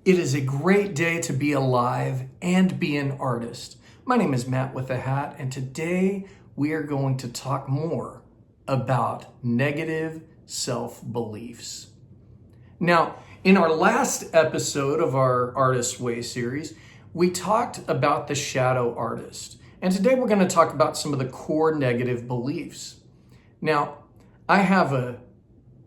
It is a great day to be alive and be an artist. My name is Matt with a Hat, and today we are going to talk more about negative self-beliefs. Now, in our last episode of our Artist Way series, we talked about the shadow artist. And today we're going to talk about some of the core negative beliefs. Now, I have a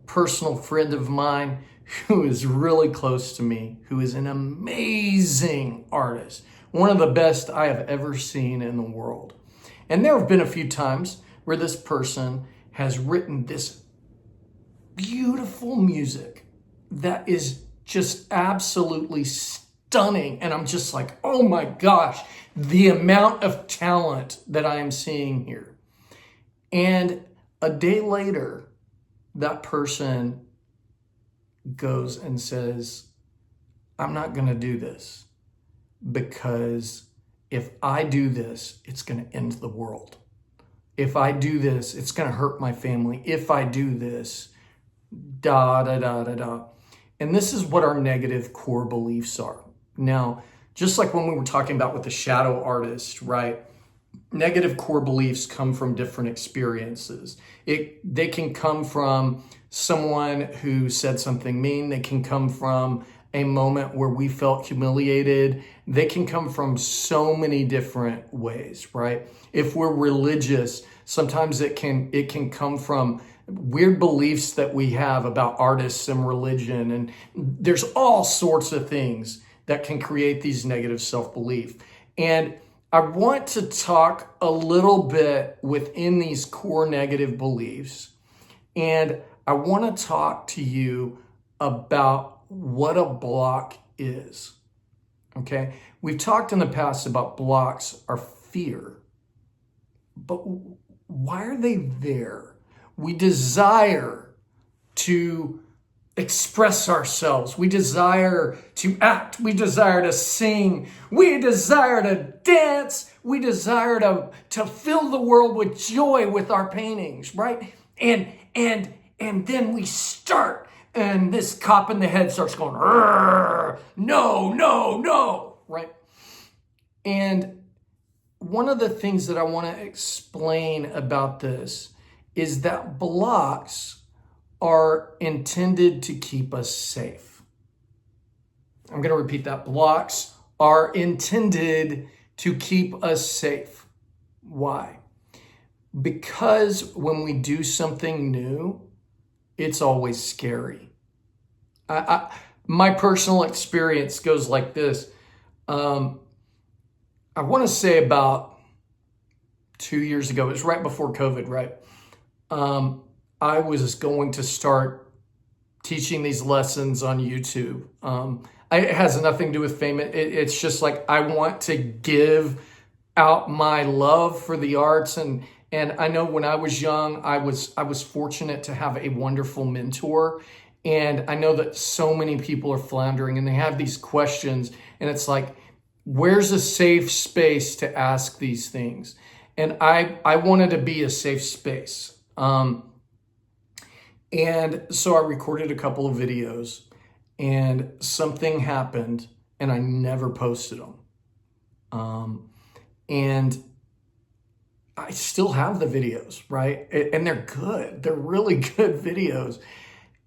personal friend of mine who is really close to me, who is an amazing artist, one of the best I have ever seen in the world. And there have been a few times where this person has written this beautiful music that is just absolutely stunning. And I'm just like, oh my gosh, the amount of talent that I am seeing here. And a day later, that person goes and says, I'm not going to do this because if I do this, it's going to end the world. If I do this, it's going to hurt my family. If I do this, da, da, da, da, da. And this is what our negative core beliefs are. Now, just like when we were talking about with the shadow artist, right? Negative core beliefs come from different experiences. They can come from someone who said something mean. They can come from a moment where we felt humiliated. They can come from so many different ways, right? If we're religious, sometimes it can come from weird beliefs that we have about artists and religion. And there's all sorts of things that can create these negative self-belief. And I want to talk a little bit within these core negative beliefs, and I want to talk to you about what a block is, okay? We've talked in the past about blocks are fear, but why are they there? We desire to express ourselves. We desire to act. We desire to sing. We desire to dance. We desire to fill the world with joy with our paintings, right? And then we start, and this cop in the head starts going, no, no, no, right? And one of the things that I want to explain about this is that blocks are intended to keep us safe. I'm going to repeat that. Blocks are intended to keep us safe. Why? Because when we do something new, it's always scary. My personal experience goes like this. I want to say about 2 years ago, it was right before COVID, right? I was going to start teaching these lessons on YouTube. It has nothing to do with fame. It's just like I want to give out my love for the arts. And I know when I was young, I was fortunate to have a wonderful mentor. And I know that so many people are floundering and they have these questions. And it's like, where's a safe space to ask these things? And I wanted to be a safe space. And so I recorded a couple of videos and something happened and I never posted them. And I still have the videos, right? And they're good. They're really good videos.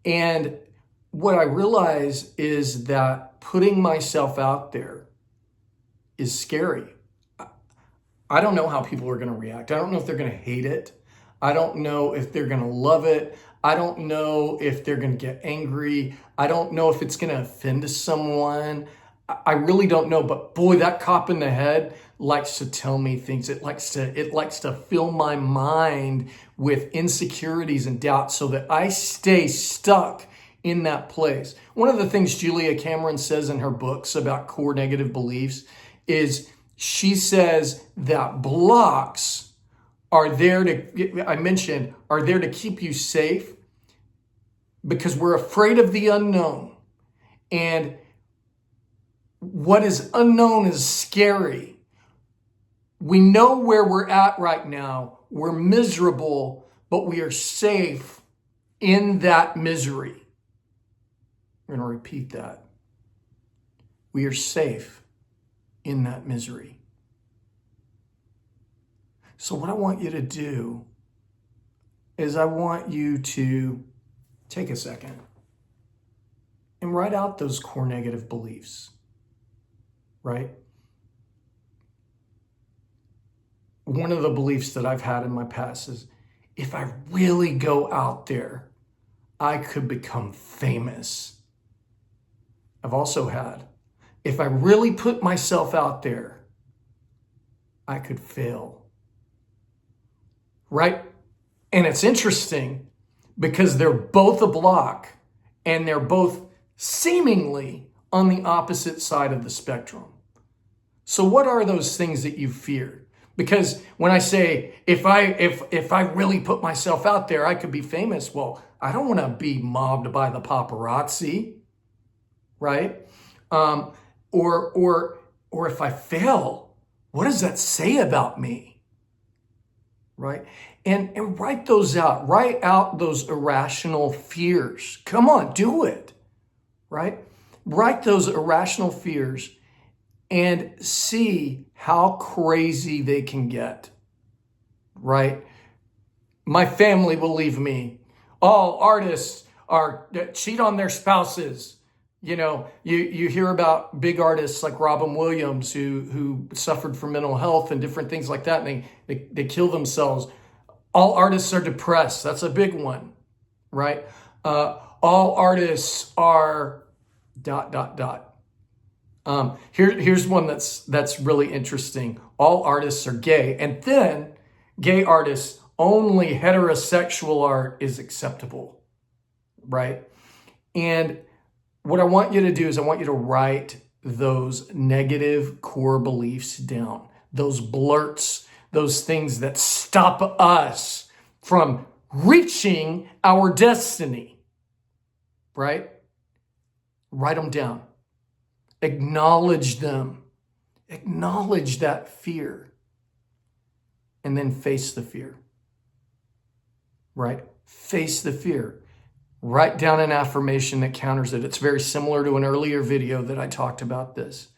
And what I realize is that putting myself out there is scary. I don't know how people are going to react. I don't know if they're going to hate it. I don't know if they're going to love it. I don't know if they're going to get angry. I don't know if it's going to offend someone. I really don't know. But boy, that cop in the head likes to tell me things. It likes to fill my mind with insecurities and doubts so that I stay stuck in that place. One of the things Julia Cameron says in her books about core negative beliefs is she says that blocks are there to keep you safe because we're afraid of the unknown. And what is unknown is scary. We know where we're at right now. We're miserable, but we are safe in that misery. I'm going to repeat that. We are safe in that misery. So what I want you to do is I want you to take a second and write out those core negative beliefs, right? One of the beliefs that I've had in my past is, if I really go out there, I could become famous. I've also had, if I really put myself out there, I could fail. Right? And it's interesting because they're both a block and they're both seemingly on the opposite side of the spectrum. So what are those things that you fear? Because when I say, if I really put myself out there, I could be famous. Well, I don't want to be mobbed by the paparazzi, right? Or if I fail, what does that say about me, right? And write those out. Write out those irrational fears. Come on, do it, right? Write those irrational fears and see how crazy they can get, right? My family will leave me. All artists cheat on their spouses. You know, you hear about big artists like Robin Williams who suffered from mental health and different things like that, and they kill themselves. All artists are depressed. That's a big one, right? All artists are ... Here's one that's really interesting. All artists are gay, and then gay artists, only heterosexual art is acceptable, right? And what I want you to do is I want you to write those negative core beliefs down, those blurts, those things that stop us from reaching our destiny, right? Write them down. Acknowledge them. Acknowledge that fear. And then face the fear. Right? Face the fear. Write down an affirmation that counters it. It's very similar to an earlier video that I talked about this.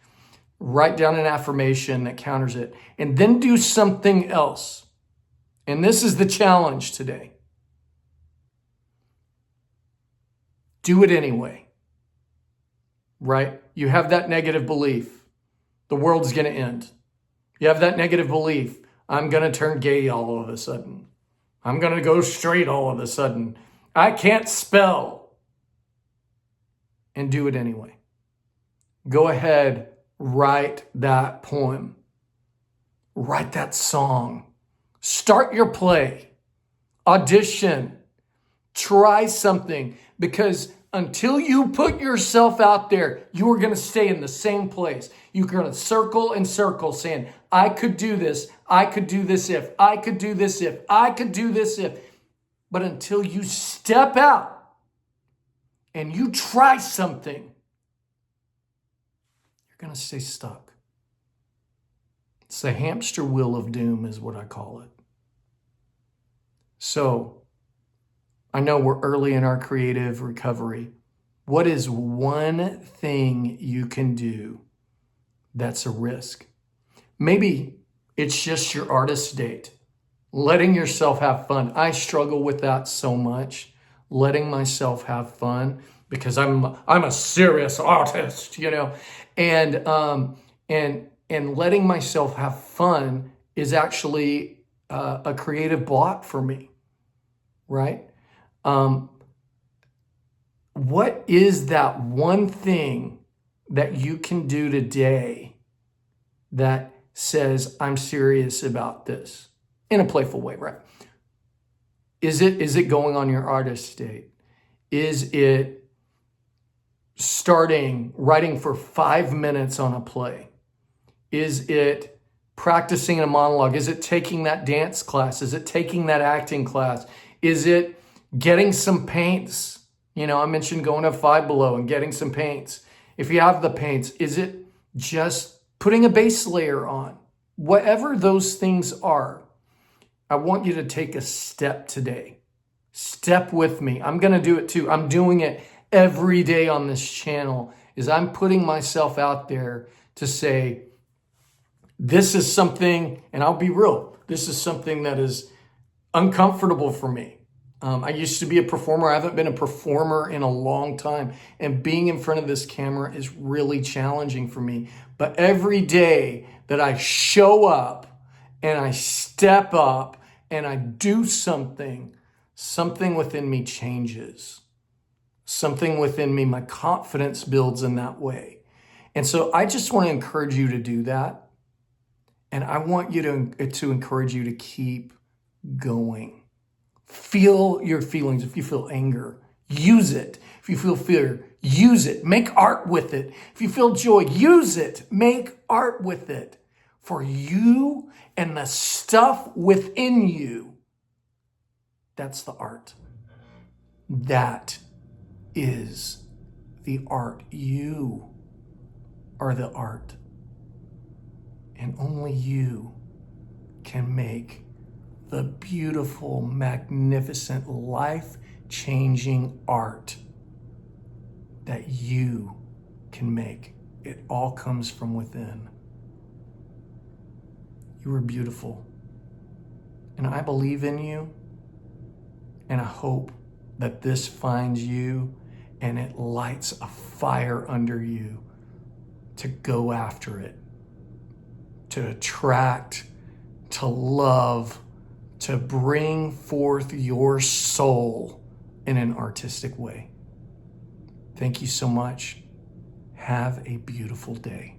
Write down an affirmation that counters it. And then do something else. And this is the challenge today. Do it anyway. Right? You have that negative belief. The world's going to end. You have that negative belief. I'm going to turn gay all of a sudden. I'm going to go straight all of a sudden. I can't spell. And do it anyway. Go ahead, write that poem. Write that song. Start your play. Audition. Try something, because until you put yourself out there, you are going to stay in the same place. You're going to circle and circle saying, I could do this. I could do this if. I could do this if. I could do this if. But until you step out and you try something, you're going to stay stuck. It's the hamster wheel of doom is what I call it. So, I know we're early in our creative recovery. What is one thing you can do that's a risk? Maybe it's just your artist date, letting yourself have fun. I struggle with that so much, letting myself have fun, because I'm a serious artist, you know, and letting myself have fun is actually a creative block for me, right? What is that one thing that you can do today that says, I'm serious about this, in a playful way, right? Is it going on your artist date? Is it writing for 5 minutes on a play? Is it practicing a monologue? Is it taking that dance class? Is it taking that acting class? Is it getting some paints? You know, I mentioned going to Five Below and getting some paints. If you have the paints, is it just putting a base layer on? Whatever those things are, I want you to take a step today. Step with me. I'm going to do it too. I'm doing it every day on this channel. is I'm putting myself out there to say, this is something, and I'll be real, this is something that is uncomfortable for me. I used to be a performer. I haven't been a performer in a long time. And being in front of this camera is really challenging for me. But every day that I show up and I step up and I do something, something within me changes. Something within me, my confidence builds in that way. And so I just want to encourage you to do that. And I want you to encourage you to keep going. Feel your feelings. If you feel anger, use it. If you feel fear, use it. Make art with it. If you feel joy, use it. Make art with it. For you and the stuff within you, that's the art. That is the art. You are the art. And only you can make the beautiful, magnificent, life-changing art that you can make. It all comes from within. You are beautiful. And I believe in you. And I hope that this finds you and it lights a fire under you to go after it, to attract, to love, to bring forth your soul in an artistic way. Thank you so much. Have a beautiful day.